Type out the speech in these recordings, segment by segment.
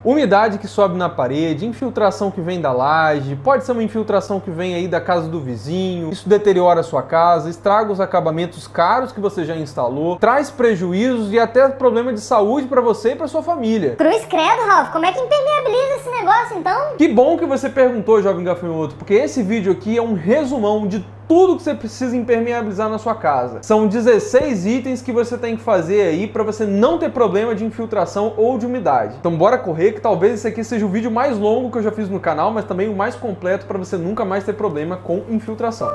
Umidade que sobe na parede, infiltração que vem da laje, pode ser uma infiltração que vem aí da casa do vizinho, isso deteriora a sua casa, estraga os acabamentos caros que você já instalou, traz prejuízos e até problema de saúde para você e para sua família. Cruz credo, Ralf, como é que impermeabiliza esse negócio então? Que bom que você perguntou, jovem gafanhoto, porque esse vídeo aqui é um resumão de tudo que você precisa impermeabilizar na sua casa. São 16 itens que você tem que fazer aí para você não ter problema de infiltração ou de umidade. Então bora correr, que talvez esse aqui seja o vídeo mais longo que eu já fiz no canal, mas também o mais completo para você nunca mais ter problema com infiltração.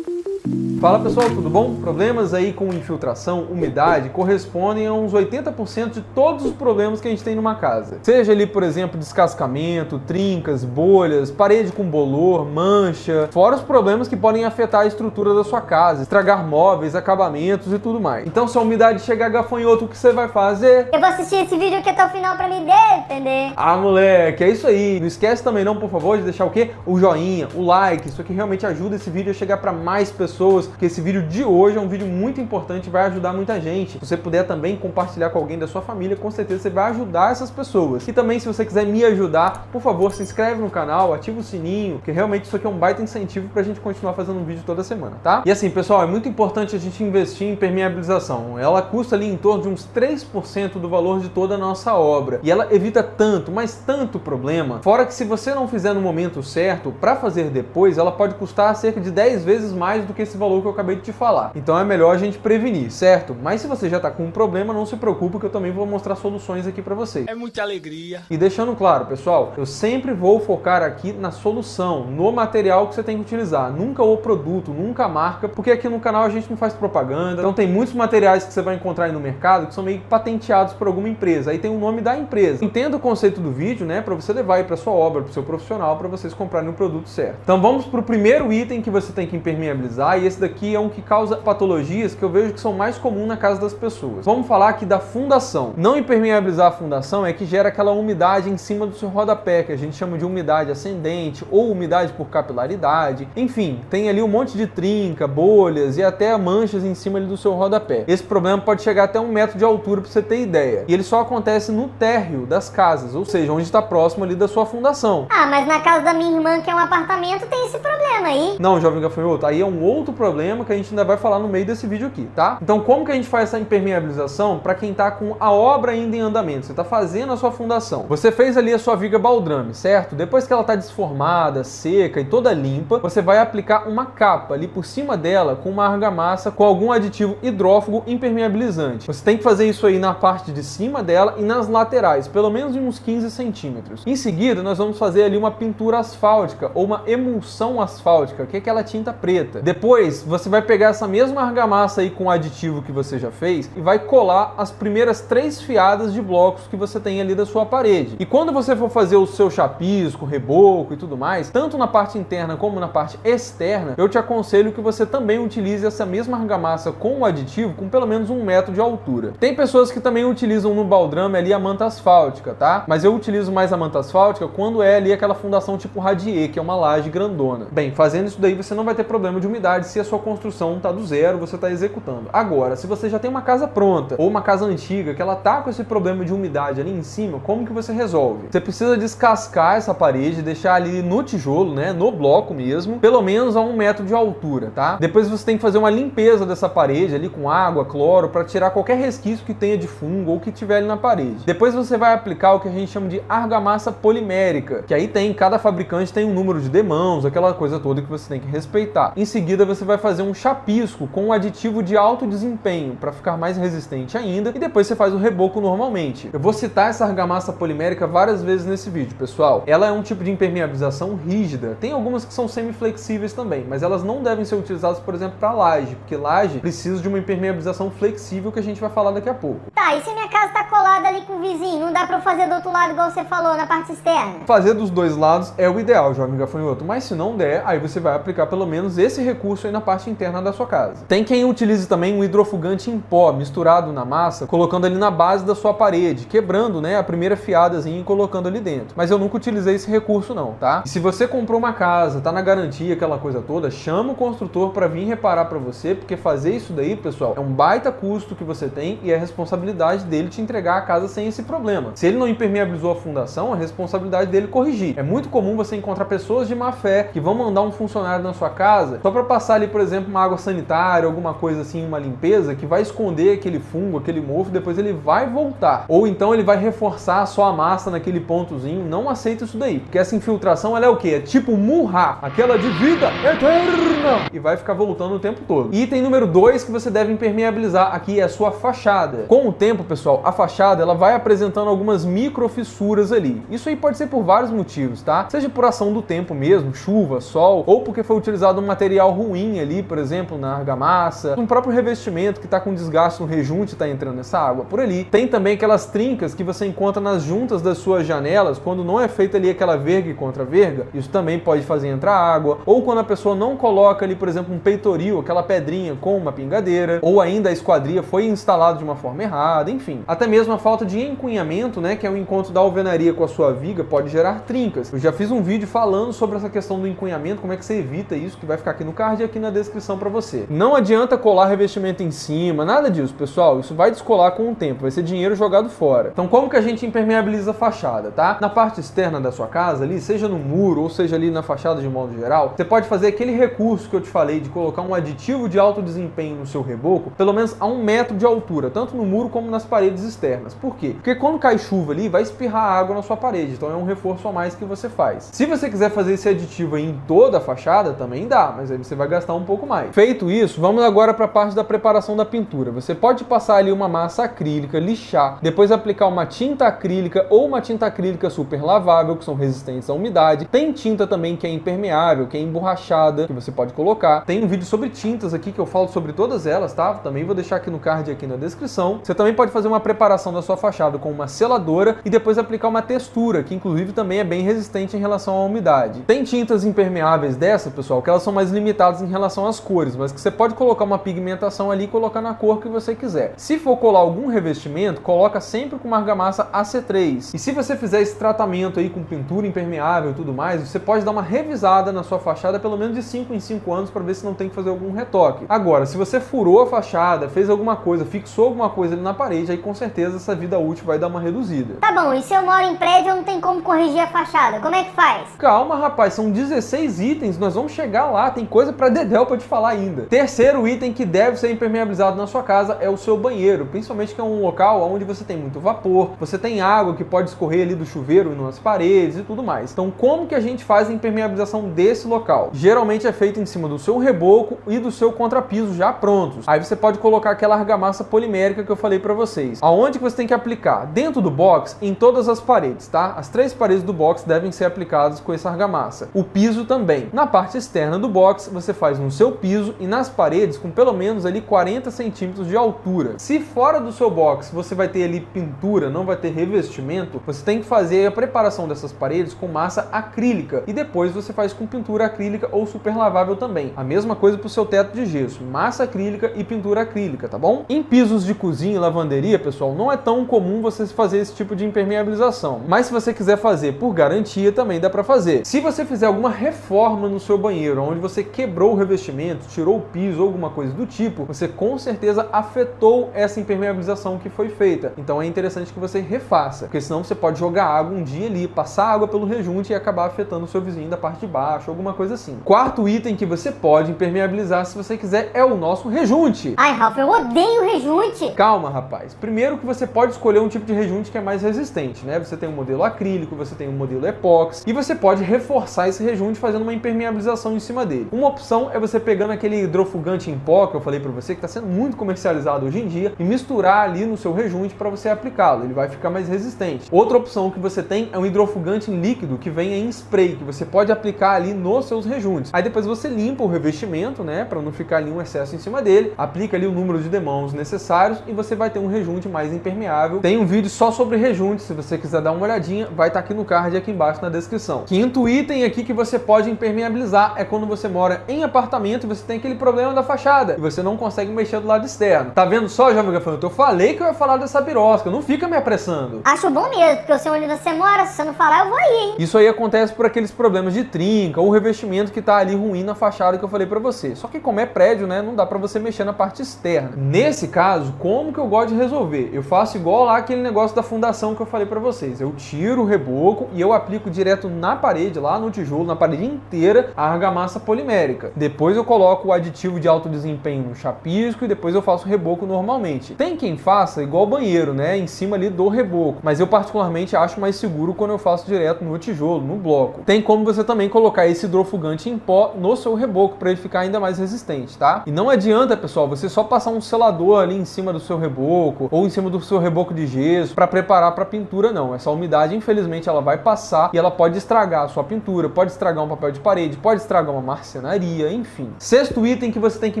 Fala pessoal, tudo bom? Problemas aí com infiltração, umidade, correspondem a uns 80% de todos os problemas que a gente tem numa casa. Seja ali, por exemplo, descascamento, trincas, bolhas, parede com bolor, mancha, fora os problemas que podem afetar a estrutura da sua casa, estragar móveis, acabamentos e tudo mais. Então se a umidade chegar gafanhoto, o que você vai fazer? Eu vou assistir esse vídeo aqui até o final pra me defender. Ah, moleque, é isso aí. Não esquece também não, por favor, de deixar o quê? O joinha, o like. Isso aqui realmente ajuda esse vídeo a chegar para mais pessoas, porque esse vídeo de hoje é um vídeo muito importante e vai ajudar muita gente. Se você puder também compartilhar com alguém da sua família, com certeza você vai ajudar essas pessoas. E também, se você quiser me ajudar, por favor, se inscreve no canal, ativa o sininho, porque realmente isso aqui é um baita incentivo pra gente continuar fazendo um vídeo toda semana, tá? E assim, pessoal, é muito importante a gente investir em impermeabilização. Ela custa ali em torno de uns 3% do valor de toda a nossa obra. E ela evita tanto, mas tanto problema. Fora que se você não fizer no momento certo, pra fazer depois, ela pode custar cerca de 10 vezes mais do que esse valor que eu acabei de te falar. Então é melhor a gente prevenir, certo? Mas se você já tá com um problema, não se preocupe que eu também vou mostrar soluções aqui pra vocês. É muita alegria. E deixando claro, pessoal, eu sempre vou focar aqui na solução, no material que você tem que utilizar. Nunca o produto, nunca a marca, porque aqui no canal a gente não faz propaganda. Então tem muitos materiais que você vai encontrar aí no mercado que são meio patenteados por alguma empresa. Aí tem o nome da empresa. Entenda o conceito do vídeo, né? Pra você levar aí pra sua obra, pro seu profissional, pra vocês comprarem o produto certo. Então vamos pro primeiro item que você tem que impermeabilizar, e esse daqui é um que causa patologias que eu vejo que são mais comuns na casa das pessoas. Vamos falar aqui da fundação. Não impermeabilizar a fundação é que gera aquela umidade em cima do seu rodapé, que a gente chama de umidade ascendente ou umidade por capilaridade. Enfim, tem ali um monte de trinca, bolhas e até manchas em cima ali do seu rodapé. Esse problema pode chegar até 1 metro de altura, para você ter ideia. E ele só acontece no térreo das casas, ou seja, onde está próximo ali da sua fundação. Ah, mas na casa da minha irmã, que é um apartamento, tem esse problema aí. Não, jovem gafanhoto, aí é um outro problema que a gente ainda vai falar no meio desse vídeo aqui, tá? Então como que a gente faz essa impermeabilização para quem tá com a obra ainda em andamento? Você tá fazendo a sua fundação. Você fez ali a sua viga baldrame, certo? Depois que ela tá desformada, seca e toda limpa, você vai aplicar uma capa ali por cima dela com uma argamassa com algum aditivo hidrófugo impermeabilizante. Você tem que fazer isso aí na parte de cima dela e nas laterais, pelo menos uns 15 centímetros. Em seguida, nós vamos fazer ali uma pintura asfáltica ou uma emulsão asfáltica, que é aquela tinta preta. Depois, você vai pegar essa mesma argamassa aí com o aditivo que você já fez e vai colar as primeiras 3 fiadas de blocos que você tem ali da sua parede. E quando você for fazer o seu chapisco, reboco e tudo mais, tanto na parte interna como na parte externa, eu te aconselho que você também utilize essa mesma argamassa com o aditivo com pelo menos 1 metro de altura. Tem pessoas que também utilizam no baldrame ali a manta asfáltica, tá? Mas eu utilizo mais a manta asfáltica quando é ali aquela fundação tipo radier, que é uma laje grandona. Bem, fazendo isso daí você não vai ter problema de umidade se a sua construção tá do zero, você está executando. Agora, se você já tem uma casa pronta ou uma casa antiga que ela tá com esse problema de umidade ali em cima, como que você resolve? Você precisa descascar essa parede, deixar ali no tijolo, né, no bloco mesmo, pelo menos a 1 metro de altura, tá? Depois você tem que fazer uma limpeza dessa parede ali com água, cloro, para tirar qualquer resquício que tenha de fungo ou que tiver ali na parede. Depois você vai aplicar o que a gente chama de argamassa polimérica, que aí tem, cada fabricante tem um número de demãos, aquela coisa toda que você tem que respeitar. Em seguida você vai fazer um chapisco com um aditivo de alto desempenho para ficar mais resistente ainda, e depois você faz o reboco normalmente. Eu vou citar essa argamassa polimérica várias vezes nesse vídeo, pessoal. Ela é um tipo de impermeabilização rígida. Tem algumas que são semi-flexíveis também, mas elas não devem ser utilizadas, por exemplo, para laje, porque laje precisa de uma impermeabilização flexível que a gente vai falar daqui a pouco. Tá, e se minha casa tá colada ali com o vizinho, não dá pra eu fazer do outro lado igual você falou, na parte externa? Fazer dos dois lados é o ideal, jovem gafanhoto, mas se não der, aí você vai aplicar pelo menos esse recurso aí na parte parte interna da sua casa. Tem quem utilize também um hidrofugante em pó misturado na massa, colocando ali na base da sua parede, quebrando, né, a primeira fiadazinha e colocando ali dentro. Mas eu nunca utilizei esse recurso não, tá? E se você comprou uma casa, tá na garantia, aquela coisa toda, chama o construtor para vir reparar para você, porque fazer isso daí, pessoal, é um baita custo que você tem e é responsabilidade dele te entregar a casa sem esse problema. Se ele não impermeabilizou a fundação, a responsabilidade dele corrigir. É muito comum você encontrar pessoas de má fé que vão mandar um funcionário na sua casa só para passar ali, por exemplo, uma água sanitária, alguma coisa assim, uma limpeza, que vai esconder aquele fungo, aquele mofo, depois ele vai voltar. Ou então ele vai reforçar só a massa naquele pontozinho. Não aceita isso daí, porque essa infiltração, ela é o quê? É tipo Murra, aquela de vida eterna, e vai ficar voltando o tempo todo. E item número 2 que você deve impermeabilizar aqui é a sua fachada. Com o tempo, pessoal, a fachada ela vai apresentando algumas microfissuras ali. Isso aí pode ser por vários motivos, tá? Seja por ação do tempo mesmo, chuva, sol, ou porque foi utilizado um material ruim ali, por exemplo, na argamassa, um próprio revestimento que está com desgaste no rejunte está entrando nessa água por ali. Tem também aquelas trincas que você encontra nas juntas das suas janelas, quando não é feita ali aquela verga contra verga, isso também pode fazer entrar água, ou quando a pessoa não coloca ali, por exemplo, um peitoril, aquela pedrinha com uma pingadeira, ou ainda a esquadria foi instalada de uma forma errada, enfim. Até mesmo a falta de encunhamento, né, que é o encontro da alvenaria com a sua viga, pode gerar trincas. Eu já fiz um vídeo falando sobre essa questão do encunhamento, como é que você evita isso, que vai ficar aqui no card e aqui na descrição para você. Não adianta colar revestimento em cima, nada disso, pessoal, isso vai descolar com o tempo, vai ser dinheiro jogado fora. Então como que a gente impermeabiliza a fachada, tá? Na parte externa da sua casa ali, seja no muro ou seja ali na fachada de modo geral, você pode fazer aquele recurso que eu te falei de colocar um aditivo de alto desempenho no seu reboco, pelo menos a 1 metro de altura, tanto no muro como nas paredes externas. Por quê? Porque quando cai chuva ali, vai espirrar água na sua parede, então é um reforço a mais que você faz. Se você quiser fazer esse aditivo aí em toda a fachada, também dá, mas aí você vai gastar um pouco mais. Feito isso, vamos agora para a parte da preparação da pintura. Você pode passar ali uma massa acrílica, lixar, depois aplicar uma tinta acrílica ou uma tinta acrílica super lavável, que são resistentes à umidade. Tem tinta também que é impermeável, que é emborrachada, que você pode colocar. Tem um vídeo sobre tintas aqui que eu falo sobre todas elas, tá? Também vou deixar aqui no card e aqui na descrição. Você também pode fazer uma preparação da sua fachada com uma seladora e depois aplicar uma textura, que inclusive também é bem resistente em relação à umidade. Tem tintas impermeáveis dessa, pessoal, que elas são mais limitadas em relação às cores, mas que você pode colocar uma pigmentação ali e colocar na cor que você quiser. Se for colar algum revestimento, coloca sempre com uma argamassa AC3. E se você fizer esse tratamento aí com pintura impermeável e tudo mais, você pode dar uma revisada na sua fachada pelo menos de 5 em 5 anos para ver se não tem que fazer algum retoque. Agora, se você furou a fachada, fez alguma coisa, fixou alguma coisa ali na parede, aí com certeza essa vida útil vai dar uma reduzida. Tá bom, e se eu moro em prédio, eu não tenho como corrigir a fachada, como é que faz? Calma, rapaz, são 16 itens, nós vamos chegar lá, tem coisa pra dedéu pra te falar ainda. Terceiro item que deve ser impermeabilizado na sua casa é o seu banheiro, principalmente que é um local onde você tem muito vapor, você tem água que pode escorrer ali do chuveiro nas paredes e tudo mais. Então, como que a gente faz a impermeabilização desse local? Geralmente é feito em cima do seu reboco e do seu contrapiso já prontos. Aí você pode colocar aquela argamassa polimérica que eu falei pra vocês. Aonde que você tem que aplicar? Dentro do box, em todas as paredes, tá? As 3 paredes do box devem ser aplicadas com essa argamassa. O piso também. Na parte externa do box, você faz no seu piso e nas paredes com pelo menos ali 40 centímetros de altura. Se fora do seu box você vai ter ali pintura, não vai ter revestimento, você tem que fazer a preparação dessas paredes com massa acrílica e depois você faz com pintura acrílica ou super lavável também. A mesma coisa para o seu teto de gesso, massa acrílica e pintura acrílica, tá bom? Em pisos de cozinha e lavanderia, pessoal, não é tão comum você fazer esse tipo de impermeabilização, mas se você quiser fazer por garantia, também dá para fazer. Se você fizer alguma reforma no seu banheiro, onde você quebrou o revestimento, tirou o piso ou alguma coisa do tipo, você com certeza afetou essa impermeabilização que foi feita. Então é interessante que você refaça, porque senão você pode jogar água um dia ali, passar água pelo rejunte e acabar afetando o seu vizinho da parte de baixo, alguma coisa assim. Quarto item que você pode impermeabilizar se você quiser é o nosso rejunte. Ai, Ralph, eu odeio rejunte. Calma, rapaz. Primeiro que você pode escolher um tipo de rejunte que é mais resistente, né? Você tem um modelo acrílico, você tem um modelo epóxi e você pode reforçar esse rejunte fazendo uma impermeabilização em cima dele. Uma opção é você pegando aquele hidrofugante em pó que eu falei pra você, que está sendo muito comercializado hoje em dia, e misturar ali no seu rejunte para você aplicá-lo. Ele vai ficar mais resistente. Outra opção que você tem é um hidrofugante líquido que vem em spray, que você pode aplicar ali nos seus rejuntes. Aí depois você limpa o revestimento, né, para não ficar ali um excesso em cima dele, aplica ali o número de demãos necessários e você vai ter um rejunte mais impermeável. Tem um vídeo só sobre rejunte, se você quiser dar uma olhadinha, vai estar aqui no card e aqui embaixo na descrição. Quinto item aqui que você pode impermeabilizar é quando você mora em apartamento apartamento e você tem aquele problema da fachada e você não consegue mexer do lado externo. Tá vendo só, Jovem Gafanhoto? Eu falei que eu ia falar dessa birosca, não fica me apressando. Acho bom mesmo, porque eu sei onde você mora, se você não falar eu vou aí, hein? Isso aí acontece por aqueles problemas de trinca ou revestimento que tá ali ruim na fachada que eu falei pra você. Só que como é prédio, né, não dá pra você mexer na parte externa. Nesse caso, como que eu gosto de resolver? Eu faço igual lá aquele negócio da fundação que eu falei pra vocês. Eu tiro o reboco e eu aplico direto na parede, lá no tijolo, na parede inteira, a argamassa polimérica. Depois eu coloco o aditivo de alto desempenho no chapisco e depois eu faço o reboco normalmente. Tem quem faça igual banheiro, né, em cima ali do reboco, mas eu particularmente acho mais seguro quando eu faço direto no tijolo, no bloco. Tem como você também colocar esse hidrofugante em pó no seu reboco para ele ficar ainda mais resistente, tá? E não adianta, pessoal, você só passar um selador ali em cima do seu reboco ou em cima do seu reboco de gesso para preparar para pintura, não. Essa umidade, infelizmente, ela vai passar e ela pode estragar a sua pintura, pode estragar um papel de parede, pode estragar uma marcenaria, enfim. Sexto item que você tem que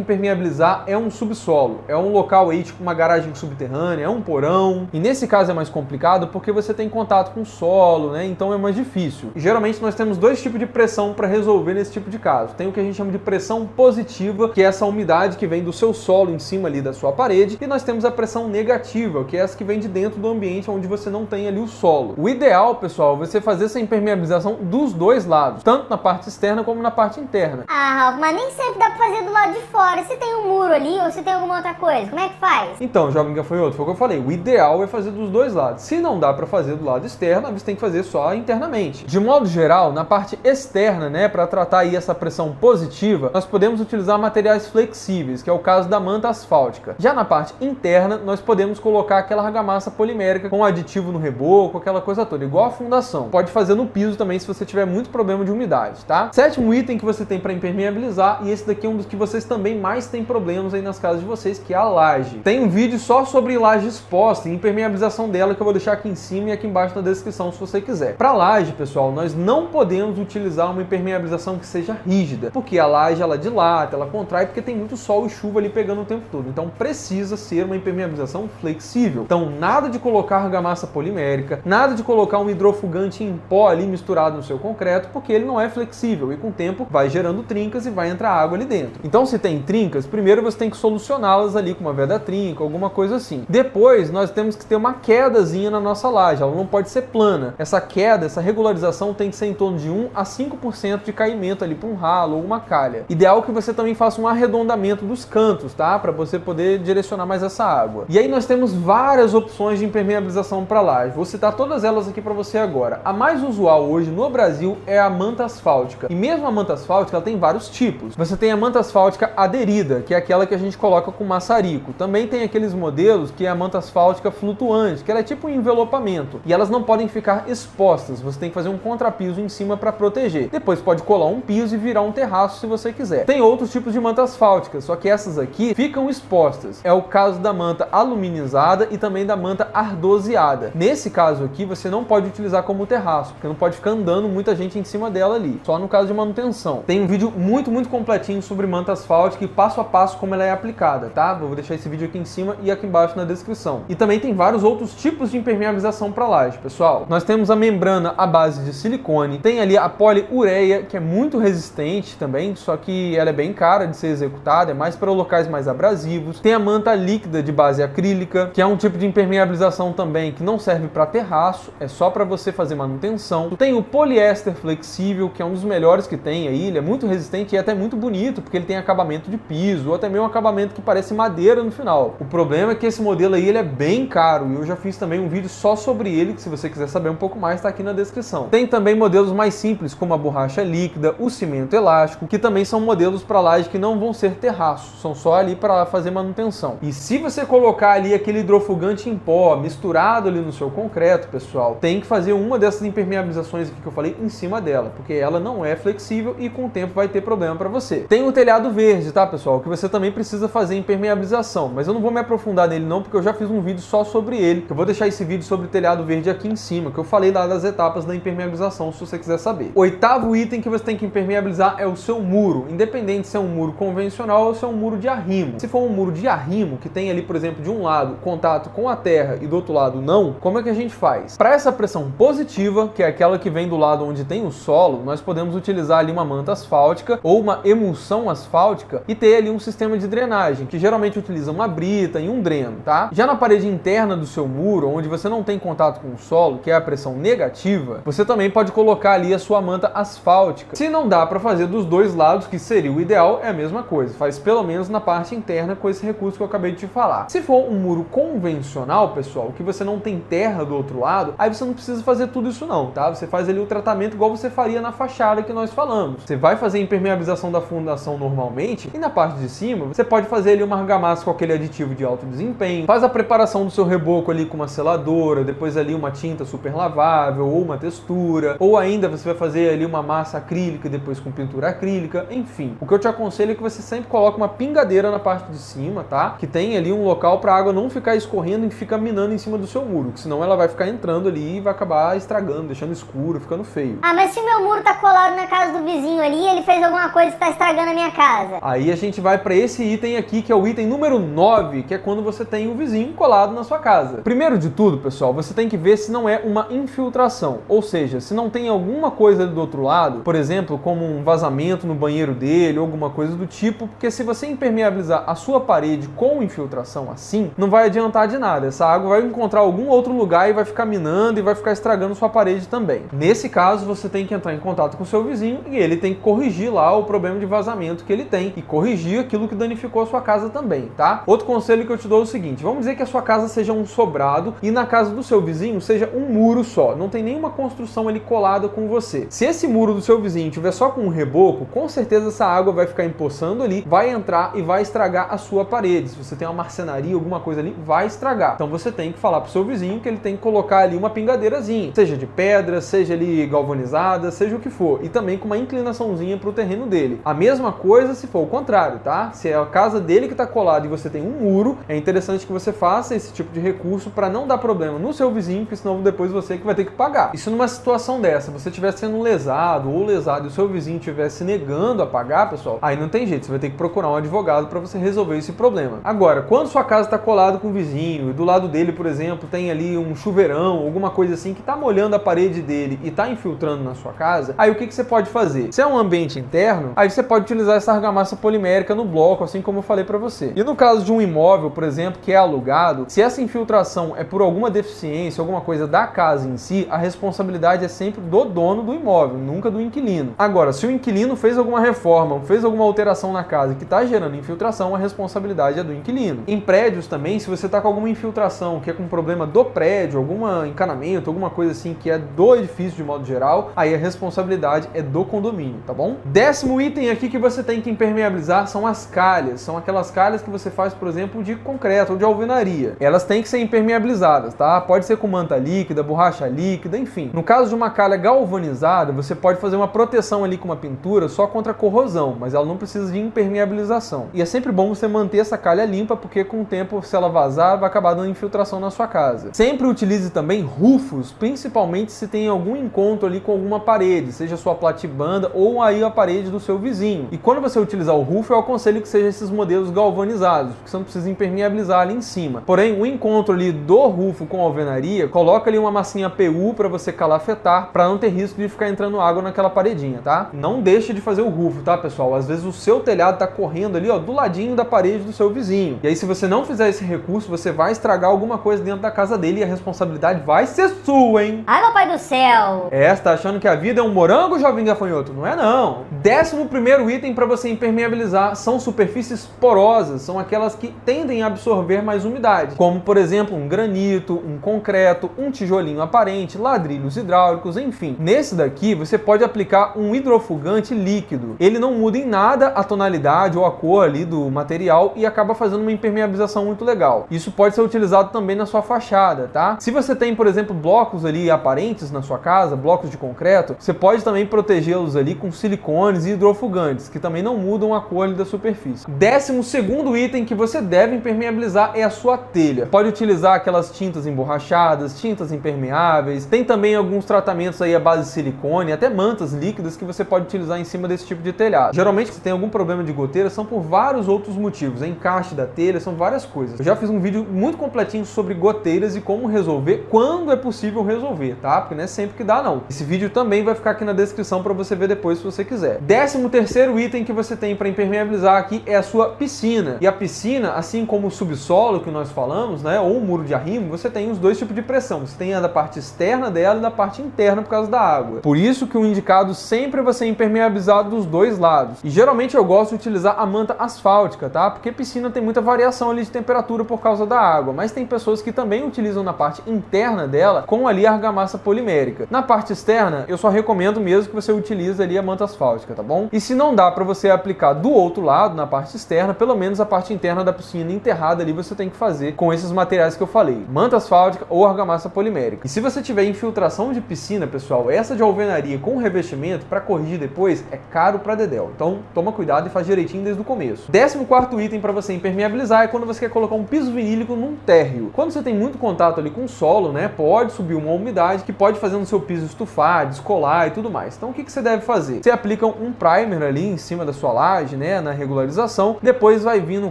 impermeabilizar é um subsolo. É um local aí, tipo uma garagem subterrânea, é um porão. E nesse caso é mais complicado porque você tem contato com o solo, né? Então é mais difícil. E geralmente nós temos dois tipos de pressão para resolver nesse tipo de caso. Tem o que a gente chama de pressão positiva, que é essa umidade que vem do seu solo em cima ali da sua parede, e nós temos a pressão negativa, que é essa que vem de dentro do ambiente onde você não tem ali o solo. O ideal, pessoal, é você fazer essa impermeabilização dos dois lados, tanto na parte externa como na parte interna. Ah, Ralf, mas nem sempre dá pra fazer do lado de fora. Se tem um muro ali ou se tem alguma outra coisa, como é que faz? Então, Jovem Gafanhoto, foi o que eu falei, o ideal é fazer dos dois lados. Se não dá para fazer do lado externo, você tem que fazer só internamente. De modo geral, na parte externa, né, para tratar aí essa pressão positiva, nós podemos utilizar materiais flexíveis, que é o caso da manta asfáltica. Já na parte interna, nós podemos colocar aquela argamassa polimérica com aditivo no reboco, aquela coisa toda, igual a fundação. Pode fazer no piso também se você tiver muito problema de umidade, tá? Sétimo item que você tem para impermeabilizar, e esse daqui é um dos que vocês também mais têm problemas aí nas casas de vocês, que é a laje. Tem um vídeo só sobre laje exposta e impermeabilização dela que eu vou deixar aqui em cima e aqui embaixo na descrição se você quiser. Para laje, pessoal, nós não podemos utilizar uma impermeabilização que seja rígida, porque a laje ela dilata, ela contrai, porque tem muito sol e chuva ali pegando o tempo todo. Então precisa ser uma impermeabilização flexível. Então nada de colocar argamassa polimérica, nada de colocar um hidrofugante em pó ali misturado no seu concreto, porque ele não é flexível e com o tempo vai gerando trincas e vai entrar água ali dentro. Então se tem trincas, primeiro você tem que solucioná-las ali com uma veda trinca, alguma coisa assim. Depois nós temos que ter uma quedazinha na nossa laje, ela não pode ser plana. Essa queda, essa regularização tem que ser em torno de 1 a 5% de caimento ali para um ralo ou uma calha. Ideal que você também faça um arredondamento dos cantos, tá? Para você poder direcionar mais essa água. E aí nós temos várias opções de impermeabilização para laje. Vou citar todas elas aqui para você agora. A mais usual hoje no Brasil é a manta asfáltica. E mesmo a manta asfáltica, ela tem vários tipos. Você tem a manta asfáltica aderida, que é aquela que a gente coloca com maçarico. Também tem aqueles modelos que é a manta asfáltica flutuante, que ela é tipo um envelopamento. E elas não podem ficar expostas. Você tem que fazer um contrapiso em cima para proteger. Depois pode colar um piso e virar um terraço se você quiser. Tem outros tipos de manta asfáltica, só que essas aqui ficam expostas. É o caso da manta aluminizada e também da manta ardoseada. Nesse caso aqui, você não pode utilizar como terraço, porque não pode ficar andando muita gente em cima dela ali. Só no caso de manutenção. Tem um vídeo muito completinho sobre manta asfáltica e passo a passo como ela é aplicada, tá? Vou deixar esse vídeo aqui em cima e aqui embaixo na descrição. E também tem vários outros tipos de impermeabilização para laje, pessoal. Nós temos a membrana à base de silicone, tem ali a poliureia, que é muito resistente também, só que ela é bem cara de ser executada, é mais para locais mais abrasivos. Tem a manta líquida de base acrílica, que é um tipo de impermeabilização também que não serve para terraço, é só para você fazer manutenção. Tem o poliéster flexível, que é um dos melhores que tem aí, ele é muito resistente e é até muito bonito, porque ele tem acabamento de piso, ou até mesmo um acabamento que parece madeira no final. O problema é que esse modelo aí ele é bem caro, e eu já fiz também um vídeo só sobre ele, que se você quiser saber um pouco mais, está aqui na descrição. Tem também modelos mais simples, como a borracha líquida, o cimento elástico, que também são modelos para laje que não vão ser terraços, são só ali para fazer manutenção. E se você colocar ali aquele hidrofugante em pó, misturado ali no seu concreto, pessoal, tem que fazer uma dessas impermeabilizações aqui que eu falei em cima dela, porque ela não é flexível e com o tempo vai ter problema para você. Tem o telhado verde, tá, pessoal, que você também precisa fazer impermeabilização, mas eu não vou me aprofundar nele não, porque eu já fiz um vídeo só sobre ele, que eu vou deixar esse vídeo sobre o telhado verde aqui em cima, que eu falei lá das etapas da impermeabilização, se você quiser saber. Oitavo item que você tem que impermeabilizar é o seu muro, independente se é um muro convencional ou se é um muro de arrimo. Se for um muro de arrimo, que tem ali, por exemplo, de um lado contato com a terra e do outro lado não, como é que a gente faz? Para essa pressão positiva, que é aquela que vem do lado onde tem o solo, nós podemos utilizar ali uma manta asfáltica ou uma emulsão asfáltica e ter ali um sistema de drenagem, que geralmente utiliza uma brita e um dreno, tá? Já na parede interna do seu muro, onde você não tem contato com o solo, que é a pressão negativa, você também pode colocar ali a sua manta asfáltica. Se não dá para fazer dos dois lados, que seria o ideal, é a mesma coisa. Faz pelo menos na parte interna com esse recurso que eu acabei de te falar. Se for um muro convencional, pessoal, que você não tem terra do outro lado, aí você não precisa fazer tudo isso não, tá? Você faz ali o tratamento igual você faria na fachada que nós falamos. Você vai fazer a impermeabilização da fundação normalmente e na parte de cima você pode fazer ali uma argamassa com aquele aditivo de alto desempenho, faz a preparação do seu reboco ali com uma seladora, depois ali uma tinta super lavável ou uma textura, ou ainda você vai fazer ali uma massa acrílica e depois com pintura acrílica, enfim. O que eu te aconselho é que você sempre coloque uma pingadeira na parte de cima, tá? Que tem ali um local para a água não ficar escorrendo e ficar minando em cima do seu muro, que senão ela vai ficar entrando ali e vai acabar estragando, deixando escuro, ficando feio. Ah, mas se meu muro tá colado na casa do vizinho ali, ele fez alguma coisa que tá estragando a minha casa. Aí a gente vai para esse item aqui, que é o item número 9, que é quando você tem um vizinho colado na sua casa. Primeiro de tudo, pessoal, você tem que ver se não é uma infiltração, ou seja, se não tem alguma coisa ali do outro lado, por exemplo, como um vazamento no banheiro dele ou alguma coisa do tipo, porque se você impermeabilizar a sua parede com infiltração assim, não vai adiantar de nada. Essa água vai encontrar algum outro lugar e vai ficar minando e vai ficar estragando sua parede também. Nesse caso, você tem que entrar em contato com o seu vizinho e ele tem que corrigir lá o problema de vazamento que ele tem e corrigir aquilo que danificou a sua casa também, tá? Outro conselho que eu te dou é o seguinte: vamos dizer que a sua casa seja um sobrado e na casa do seu vizinho seja um muro só, não tem nenhuma construção ali colada com você. Se esse muro do seu vizinho tiver só com um reboco, com certeza essa água vai ficar empoçando ali, vai entrar e vai estragar a sua parede. Se você tem uma marcenaria, alguma coisa ali, vai estragar. Então você tem que falar pro seu vizinho que ele tem que colocar ali uma pingadeirazinha, seja de pedra, seja ali galvanizada, seja o que for, e também com uma inclinaçãozinha pro terreno dele. A mesma coisa se for o contrário, tá? Se é a casa dele que tá colada e você tem um muro, é interessante que você faça esse tipo de recurso para não dar problema no seu vizinho, porque senão depois você que vai ter que pagar. E se numa situação dessa você estiver sendo lesado ou lesado e o seu vizinho estiver se negando a pagar, pessoal, aí não tem jeito, você vai ter que procurar um advogado para você resolver esse problema. Agora, quando sua casa está colada com o vizinho e do lado dele, por exemplo, tem ali um chuveirão, alguma coisa assim que está molhando a parede dele e está infiltrando na sua casa, aí o que você pode fazer? Se é um ambiente interno, aí você pode utilizar essa argamassa polimérica no bloco, assim como eu falei para você. E no caso de um imóvel, por exemplo, que é alugado, se essa infiltração é por alguma deficiência, alguma coisa da casa em si, a responsabilidade é sempre do dono do imóvel, nunca do inquilino. Agora, se o inquilino fez alguma reforma, fez alguma alteração na casa que está gerando infiltração, a responsabilidade é do inquilino. Em prédios também, se você está com alguma infiltração que é com problema do prédio, algum encanamento, alguma coisa assim que é do edifício de modo geral, aí a responsabilidade é do condomínio, tá bom? 10º item aqui que você tem que impermeabilizar são as calhas. São aquelas calhas que você faz, por exemplo, de concreto ou de alvenaria. Elas têm que ser impermeabilizadas, tá? Pode ser com manta líquida, borracha líquida, enfim. No caso de uma calha galvanizada, você pode fazer uma proteção ali com uma pintura só contra a corrosão, mas ela não precisa de impermeabilização. E é sempre bom você manter essa calha limpa, porque com o tempo, se ela vazar, vai acabar dando infiltração na sua casa. Sempre utilize também rufos, principalmente se tem algum encontro ali com alguma parede, seja sua platibanda ou aí a parede do seu vizinho. E quando você utilizar o rufo, eu aconselho que seja esses modelos galvanizados, porque você não precisa impermeabilizar ali em cima. Porém, o encontro ali do rufo com a alvenaria, coloca ali uma massinha PU para você calafetar, para não ter risco de ficar entrando água naquela paredinha, tá? Não deixe de fazer o rufo, tá, pessoal? Às vezes o seu telhado tá correndo ali, ó, do ladinho da parede do seu vizinho. E aí, se você não fizer esse recurso, você vai estragar alguma coisa dentro da casa dele e a responsabilidade vai ser sua, hein? Ai, meu pai do céu! Você tá achando que a vida é um morango, jovem gafanhoto? Não é, não. 11º item para você impermeabilizar são superfícies porosas, são aquelas que tendem a absorver mais umidade, como, por exemplo, um granito, um concreto, um tijolinho aparente, ladrilhos hidráulicos, enfim. Nesse daqui, você pode aplicar um hidrofugante líquido. Ele não muda em nada a tonalidade ou a cor ali do material e acaba fazendo uma impermeabilização muito legal. Isso pode ser utilizado também na sua fachada, tá? Se você tem, por exemplo, blocos ali aparentes na sua casa, blocos de concreto, você pode também protegê-los ali com silicones e hidrofugantes, que também não mudam a cor ali da superfície. 12º item que você deve impermeabilizar é a sua telha. Pode utilizar aquelas tintas emborrachadas, tintas impermeáveis, tem também alguns tratamentos aí à base de silicone, até mantas líquidas que você pode utilizar em cima desse tipo de telhado. Geralmente, se tem algum problema de goteira, são por vários outros motivos. É encaixe da telha, são várias coisas. Eu já fiz um vídeo muito completinho sobre goteiras e como resolver, quando é possível resolver, tá? Porque não é sempre que dá, não. Esse vídeo também vai ficar aqui na descrição para você ver depois, se você quiser. 13º terceiro item que você tem para impermeabilizar aqui é a sua piscina. E a piscina, assim como o subsolo que nós falamos, né, ou o muro de arrimo, você tem os dois tipos de pressão. Você tem a da parte externa dela e da parte interna por causa da água. Por isso que o indicado sempre é você impermeabilizar dos dois lados. E geralmente eu gosto de utilizar a manta asfáltica, tá? Porque piscina tem muita variação ali de temperatura por causa da água, mas tem pessoas que também utilizam na parte interna dela com ali a argamassa polimérica. Na parte externa, eu só recomendo mesmo que você utilize ali a manta asfáltica, tá bom? E se não dá para você aplicar do outro lado, na parte externa, pelo menos a parte interna da piscina enterrada ali você tem que fazer com esses materiais que eu falei, manta asfáltica ou argamassa polimérica. E se você tiver infiltração de piscina, pessoal, essa de alvenaria com revestimento, para corrigir depois, é caro para dedéu. Então, toma cuidado e faz direitinho desde o começo. 14º item para você impermeabilizar é quando você quer colocar um piso vinílico num térreo. Quando você tem muito contato ali com o solo, né, pode subir uma umidade que pode fazer no seu piso estufar, descolar e tudo mais. Então, o que você deve fazer? Você aplica um primer ali em cima da sua laje, né, na regularização. Depois vai vir, no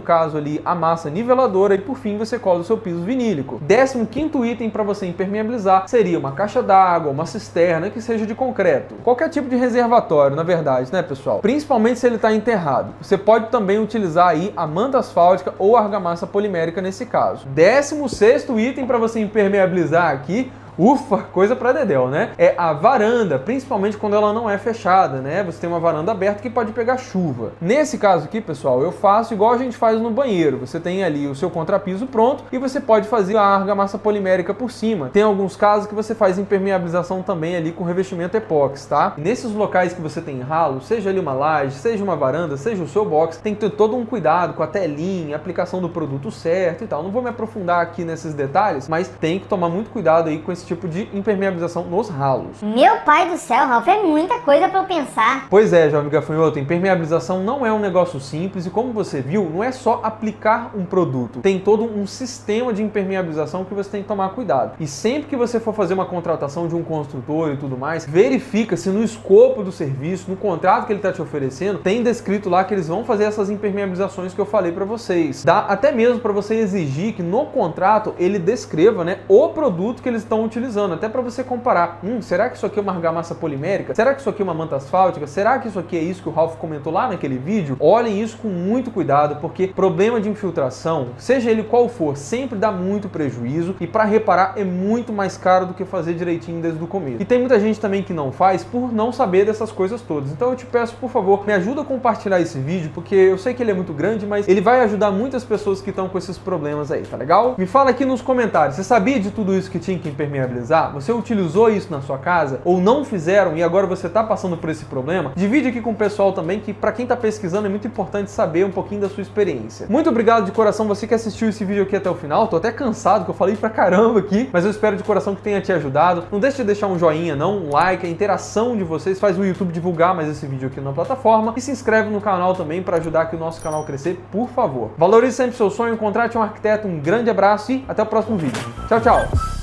caso ali, a massa niveladora e, por fim, você cola o seu piso vinílico. 15º item para você impermeabilizar seria uma caixa d'água, uma cisterna que seja de concreto. Qualquer tipo de reservatório, na verdade, né, pessoal? Principalmente se ele está enterrado. Você pode também utilizar aí a manta asfáltica ou a argamassa polimérica nesse caso. 16º item para você impermeabilizar aqui, ufa, coisa pra dedéu, né? É a varanda, principalmente quando ela não é fechada, né? Você tem uma varanda aberta que pode pegar chuva. Nesse caso aqui, pessoal, eu faço igual a gente faz no banheiro. Você tem ali o seu contrapiso pronto e você pode fazer a argamassa polimérica por cima. Tem alguns casos que você faz impermeabilização também ali com revestimento epóxi, tá? E nesses locais que você tem ralo, seja ali uma laje, seja uma varanda, seja o seu box, tem que ter todo um cuidado com a telinha, aplicação do produto certo e tal. Não vou me aprofundar aqui nesses detalhes, mas tem que tomar muito cuidado aí com esse tipo de impermeabilização nos ralos. Meu pai do céu, Ralf, é muita coisa pra eu pensar. Pois é, jovem gafanhoto, impermeabilização não é um negócio simples e, como você viu, não é só aplicar um produto. Tem todo um sistema de impermeabilização que você tem que tomar cuidado. E sempre que você for fazer uma contratação de um construtor e tudo mais, verifica se no escopo do serviço, no contrato que ele está te oferecendo, tem descrito lá que eles vão fazer essas impermeabilizações que eu falei para vocês. Dá até mesmo para você exigir que no contrato ele descreva, né, o produto que eles estão utilizando, até para você comparar. Será que isso aqui é uma argamassa polimérica? Será que isso aqui é uma manta asfáltica? Será que isso aqui é isso que o Ralf comentou lá naquele vídeo? Olhem isso com muito cuidado, porque problema de infiltração, seja ele qual for, sempre dá muito prejuízo e para reparar é muito mais caro do que fazer direitinho desde o começo. E tem muita gente também que não faz por não saber dessas coisas todas. Então eu te peço, por favor, me ajuda a compartilhar esse vídeo, porque eu sei que ele é muito grande, mas ele vai ajudar muitas pessoas que estão com esses problemas aí, tá legal? Me fala aqui nos comentários, você sabia de tudo isso que tinha que impermeabilizar? Você utilizou isso na sua casa? Ou não fizeram e agora você está passando por esse problema? Divide aqui com o pessoal também, que para quem está pesquisando é muito importante saber um pouquinho da sua experiência. Muito obrigado de coração você que assistiu esse vídeo aqui até o final. Tô até cansado, que eu falei pra caramba aqui, mas eu espero de coração que tenha te ajudado. Não deixe de deixar um joinha não, um like, a interação de vocês faz o YouTube divulgar mais esse vídeo aqui na plataforma e se inscreve no canal também para ajudar aqui o nosso canal a crescer, por favor. Valorize sempre seu sonho, contrate um arquiteto, um grande abraço e até o próximo vídeo. Tchau, tchau!